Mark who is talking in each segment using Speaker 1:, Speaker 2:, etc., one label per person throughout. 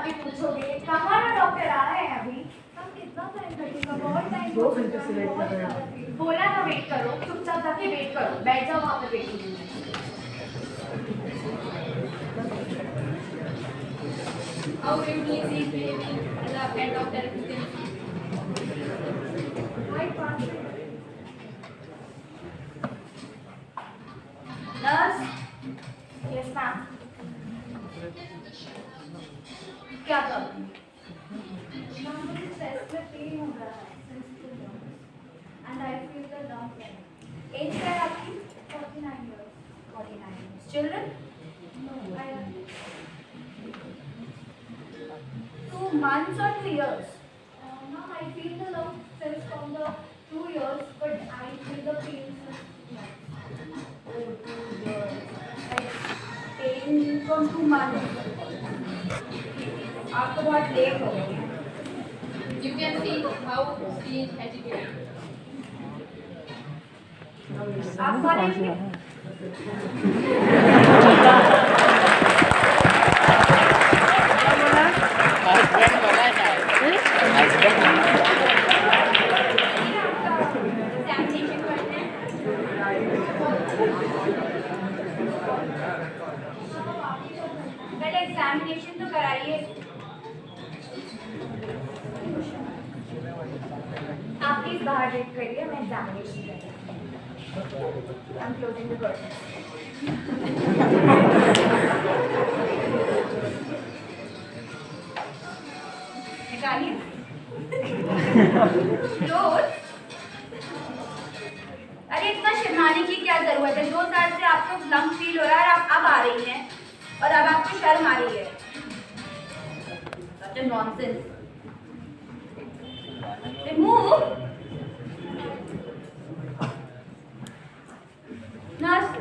Speaker 1: भी पूछोगे कहाँ ना डॉक्टर आ रहे हैं अभी, हम कितना टाइम लगेगा, बहुत टाइम,
Speaker 2: 2 घंटे से वेट कर रहे हैं।
Speaker 1: बोला ना वेट करो, चुपचाप जाके वेट करो, बैठ जाओ वहाँ पे वेट करो।
Speaker 3: How rudely is he behaving as a pet doctor?
Speaker 1: Nurse, yes ma'am, क्या प्रॉब्लम? मुझे चेस्ट में पेन हो रहा है since 2 months and I feel the lump pain. Age क्या है आपकी? 49 years. 49 years. Children? No. I have 2 months or 2 years? Ma'am, I feel the lump since from the 2 years, but I feel the pain since 2 months. Oh, 2 years. Like pain from 2 months. आपको बहुत late हो गया।
Speaker 3: You can see how he is agitated.
Speaker 1: आप college में? पहले examination तो कराइए। आप प्लीज बाहर वेट करिए, मैं एग्जामिनेशन करूँगी। I'm closing the curtain. निकालिए। Close. अरे इतना शर्माने की क्या जरूरत है? 2 साल से आपको लंप फील हो रहा है और आप अब आ रही हैं और अब आपको शर्म आ रही है। Such a nonsense. Remove. Nurse.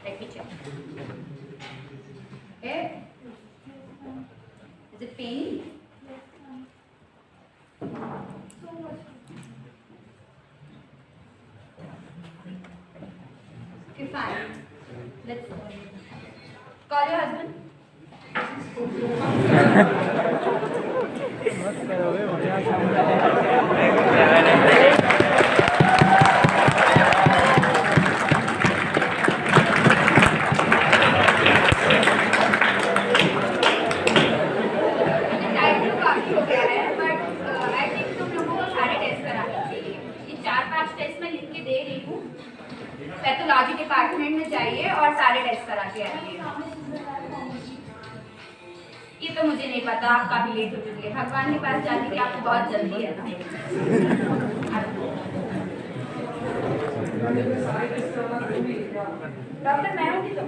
Speaker 1: Let me check. Okay. Is it paining? So much. Okay, fine. Let's call your husband. Time तो काफी हो गया है, बट आई थिंक तुम लोगों को सारे टेस्ट कराने चाहिए। ये 4-5 टेस्ट मैं लिख के दे रही हूँ, पैथोलॉजी डिपार्टमेंट में जाइए और सारे टेस्ट करा के आइए। ये तो मुझे नहीं पता, आप काफी लेट हो चुकी है। भगवान के पास जाने की आपको बहुत जल्दी है ना। डॉक्टर मैं हूँ तो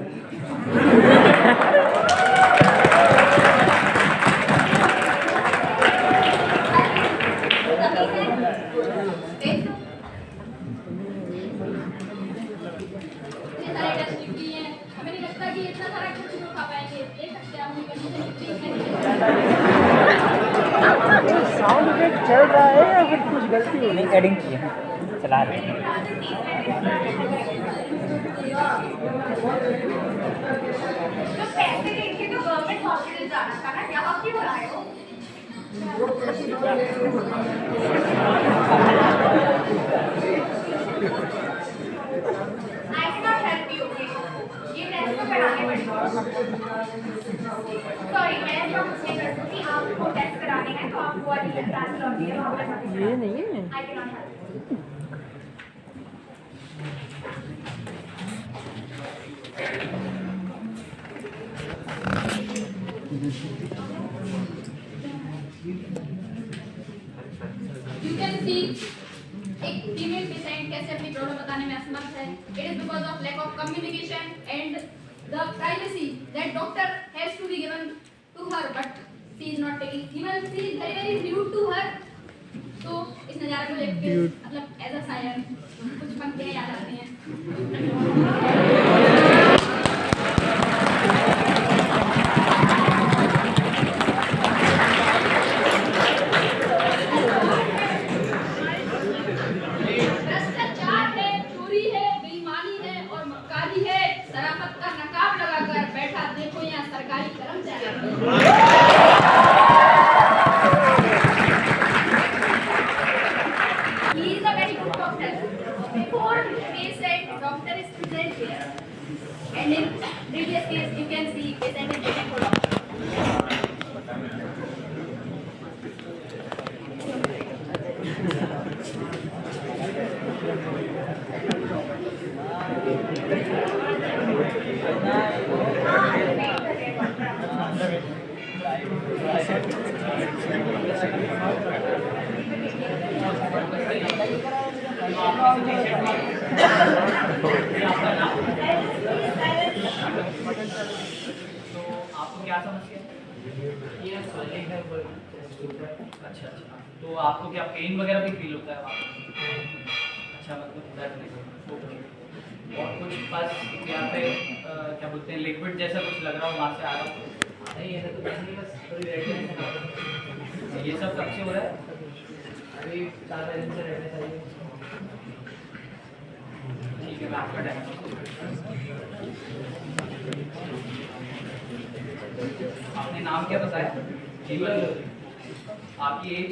Speaker 3: हमें नहीं लगता कि इतना सारा कुछ नहीं खा पाएंगे। देख सकते हैं
Speaker 2: साउंड इफेक्ट चल रहा है या फिर कुछ गलती हो नहीं एडिंग की है, चला रहे हैं।
Speaker 1: तो पैसे लेके तो गवर्नमेंट हॉस्पिटल जाना था ना, यहाँ क्यों आए हो? I cannot help you, okay? ये टेस्ट तो कराने पड़ेगा। सॉरी, मैं इसका कुछ नहीं कर सकती। आपको टेस्ट कराने हैं तो आप वो वाली पैथोलॉजी है वहाँ पे मत कराइए।
Speaker 2: ये नहीं है।
Speaker 1: I cannot help you.
Speaker 3: You can see एक फीमेल पेशेंट कैसे अपनी प्रॉब्लम बताने में असमर्थ है. It is because of lack of communication and the privacy that doctor has to be given to her, but she is not taking. Even she is very very rude to her. तो इस नज़ारे को देख के मतलब as a शायर कुछ पंक्तियाँ याद आती हैं. सरकारी कर्मचारी। He is a very good doctor. Before patient, doctor is present here. And in previous case, you can see patient is waiting for doctor.
Speaker 2: तो आपको क्या समस्या है? ये swelling है ऊपर। अच्छा अच्छा, तो आपको क्या पेन वगैरह भी फील होता है वहाँ पे? अच्छा, मतलब दर्द नहीं। ओके। और कुछ बस या फिर क्या बोलते हैं लिक्विड जैसा कुछ लग रहा हो वहाँ से आ रहा हो? नहीं, ऐसा तो नहीं, बस थोड़ी रेडनेस है। ये सब कब से हो रहा है? अभी 4 दिन से रेडनेस आई है। ठीक है, मैं आपका डायग्नोसिस। आपने नाम क्या बताया? जीवन। आपकी एज?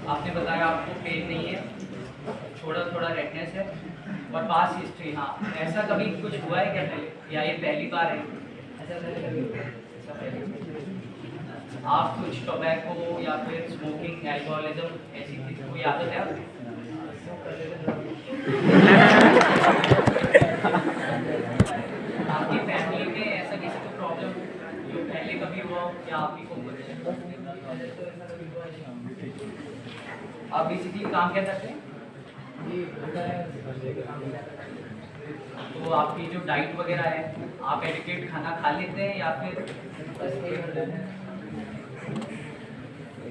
Speaker 2: आपने बताया आपको पेन नहीं है, थोड़ा थोड़ा रेडनेस है और पास हिस्ट्री। हाँ, ऐसा कभी कुछ हुआ है क्या पहले या ये पहली बार है? ऐसा पहले कभी आप कुछ टोबैको या फिर स्मोकिंग, एल्कोहलिज्म ऐसी चीज कोई आदत है आपको? आपकी फैमिली में ऐसा किसी को प्रॉब्लम जो पहले कभी हुआ हो या आप ही को हुआ है? आप बेसिकली काम क्या करते हैं? तो आपकी जो डाइट वगैरह है, आप एडिकेट खाना खा लेते हैं या फिर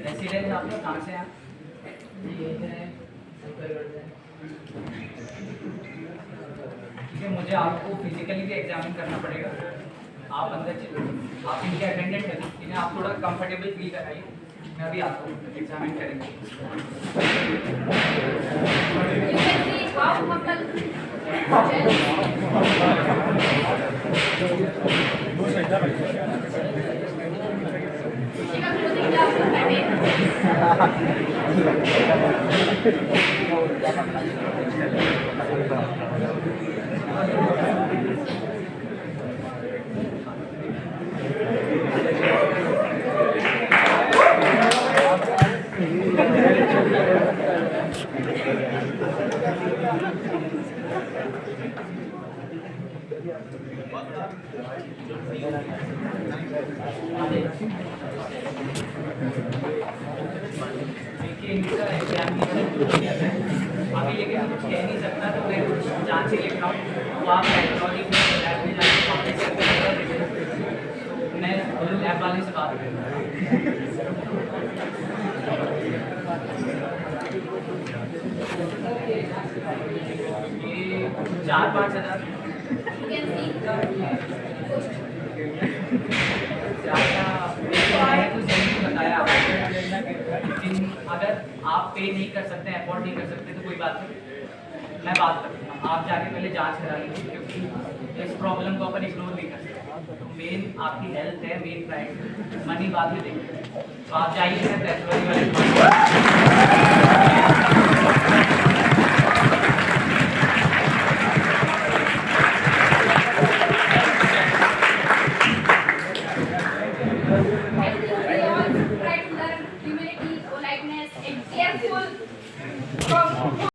Speaker 2: रेसिडेंट आपका कहाँ से हैं? ठीक है, मुझे आपको फिजिकली भी एग्जामिन करना पड़ेगा। आप अंदर चलिए, आप इनके अटेंडेंट हैं, इन्हें आप थोड़ा कंफर्टेबल फील कराइए, मैं अभी आता हूँ, एग्जामिन करेंगे। देखिए, इनका एग्जामिनेशन अभी लेकिन कुछ कह नहीं सकता, तो मैं कुछ जांच ही लिख रहा हूँ, तो आप लैब में जाके वापस से मैं लैब वाले से बात करूँगा। ये 4-5 हज़ार बताया आपको, लेकिन अगर आप पे नहीं कर सकते, अफोर्ड नहीं कर सकते तो कोई बात नहीं, मैं बात करूँगा। आप जाके पहले जांच करा लीजिए, क्योंकि इस प्रॉब्लम को अपन इग्नोर नहीं कर सकते। तो मेन आपकी हेल्थ है, मेन प्राइस, मनी बाद में देंगे। तो आप जाइए, मैं पैसे